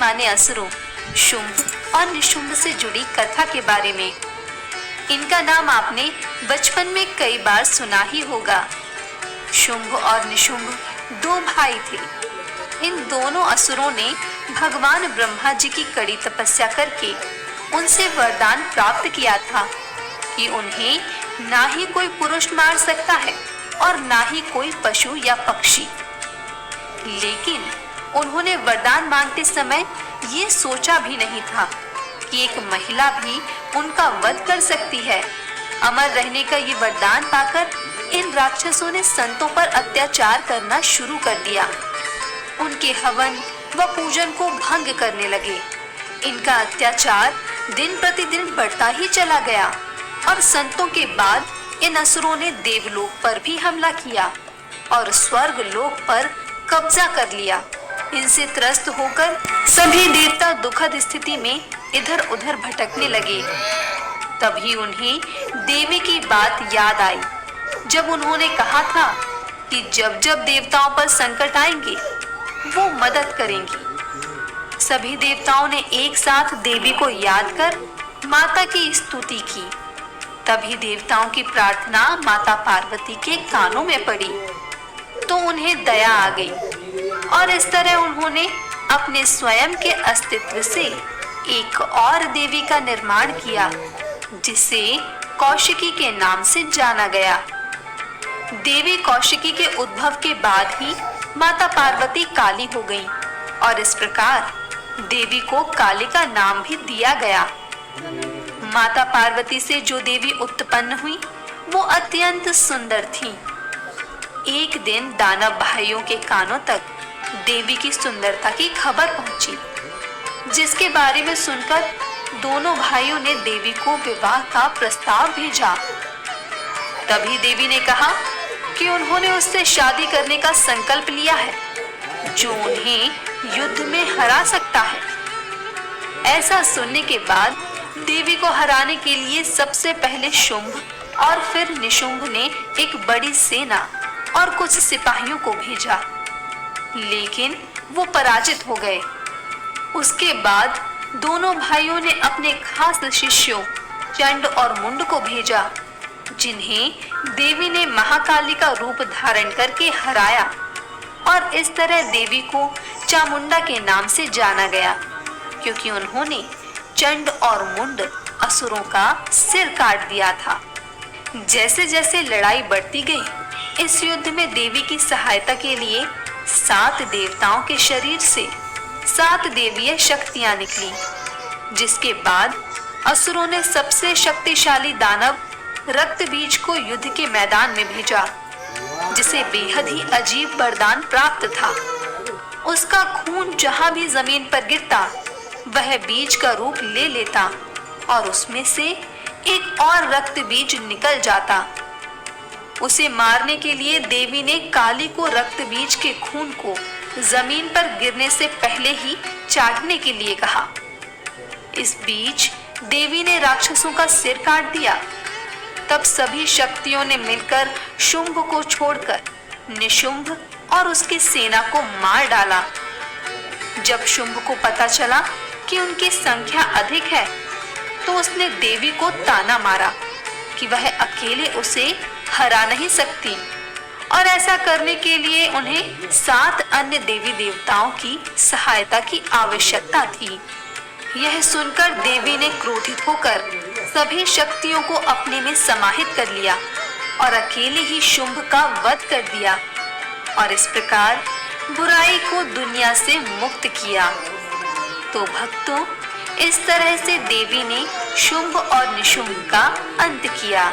माने असुरों शुंभ और निशुंभ से जुड़ी कथा के बारे में। इनका नाम आपने बचपन में कई बार सुना ही होगा। शुंभ और निशुंभ दो भाई थे। इन दोनों असुरों ने भगवान ब्रह्मा जी की कड़ी तपस्या करके उनसे वरदान प्राप्त किया था कि उन्हें ना ही कोई पुरुष मार सकता है और ना ही कोई पशु या पक्षी। लेकिन उन्होंने वरदान मांगते समय ये सोचा भी नहीं था कि एक महिला भी उनका वध कर सकती है। अमर रहने का ये वरदान पाकर इन राक्षसों ने संतों पर अत्याचार करना शुरू कर दिया। उनके हवन व पूजन को भंग करने लगे। इनका अत्याचार दिन प्रतिदिन बढ़ता ही चला गया और संतों के बाद इन असुरों ने देवलोक पर भी हमला किया और स्वर्ग लोक पर कब्जा कर लिया। इनसे त्रस्त होकर सभी देवता दुखद स्थिति में इधर उधर भटकने लगे। तभी उन्हें देवी की बात याद आई, जब उन्होंने कहा था कि जब जब देवताओं पर संकट आएंगे वो मदद करेंगी। सभी देवताओं ने एक साथ देवी को याद कर माता की स्तुति की। तभी देवताओं की प्रार्थना माता पार्वती के कानों में पड़ी तो उन्हें दया आ गई और इस तरह उन्होंने अपने स्वयं के अस्तित्व से एक और देवी का निर्माण किया, जिसे कौशिकी के नाम से जाना गया। देवी कौशिकी के उद्भव के बाद ही माता पार्वती काली हो गई और इस प्रकार देवी को काली का नाम भी दिया गया। माता पार्वती से जो देवी उत्पन्न हुई वो अत्यंत सुंदर थी। एक दिन दानव भाइयों के कानों तक देवी की सुंदरता की खबर पहुंची, जिसके बारे में सुनकर दोनों भाइयों ने देवी को विवाह का प्रस्ताव भेजा। तभी देवी ने कहा कि उन्होंने उससे शादी करने का संकल्प लिया है जो उन्हें युद्ध में हरा सकता है। ऐसा सुनने के बाद देवी को हराने के लिए सबसे पहले शुंभ और फिर निशुंभ ने एक बड़ी सेना और कुछ सिपाहियों को भेजा, लेकिन वो पराजित हो गए। उसके बाद दोनों भाइयों ने अपने खास शिष्यों चंड और मुंड को भेजा, जिन्हें देवी ने महाकाली का रूप धारण करके हराया और इस तरह देवी को चामुंडा के नाम से जाना गया, क्योंकि उन्होंने चंड और मुंड असुरों का सिर काट दिया था। जैसे जैसे लड़ाई बढ़ती गई, इस युद्ध में देवी की सहायता के लिए 7 देवताओं के शरीर से 7 देवीय शक्तियां निकली, जिसके बाद असुरों ने सबसे शक्तिशाली दानव रक्त बीज को युद्ध के मैदान में भेजा, जिसे बेहद ही अजीब वरदान प्राप्त था। उसका खून जहां भी जमीन पर गिरता वह बीज का रूप ले लेता और उसमें से एक और रक्त बीज निकल जाता। उसे मारने के लिए देवी ने काली को रक्त बीज के खून को जमीन पर गिरने से पहले ही चाटने के लिए कहा। इस बीच देवी ने राक्षसों का सिर काट दिया। तब सभी शक्तियों ने मिलकर शुंभ को छोड़कर निशुंभ और उसकी सेना को मार डाला। जब शुंभ को पता चला कि उनकी संख्या अधिक है, तो उसने देवी को ताना मारा कि वह अकेले उसे हरा नहीं सकती और ऐसा करने के लिए उन्हें 7 अन्य देवी देवताओं की सहायता की आवश्यकता थी। यह सुनकर देवी ने क्रोधित होकर सभी शक्तियों को अपने में समाहित कर लिया और अकेले ही शुंभ का वध कर दिया और इस प्रकार बुराई को दुनिया से मुक्त किया। तो भक्तों, इस तरह से देवी ने शुंभ और निशुंभ का अंत किया।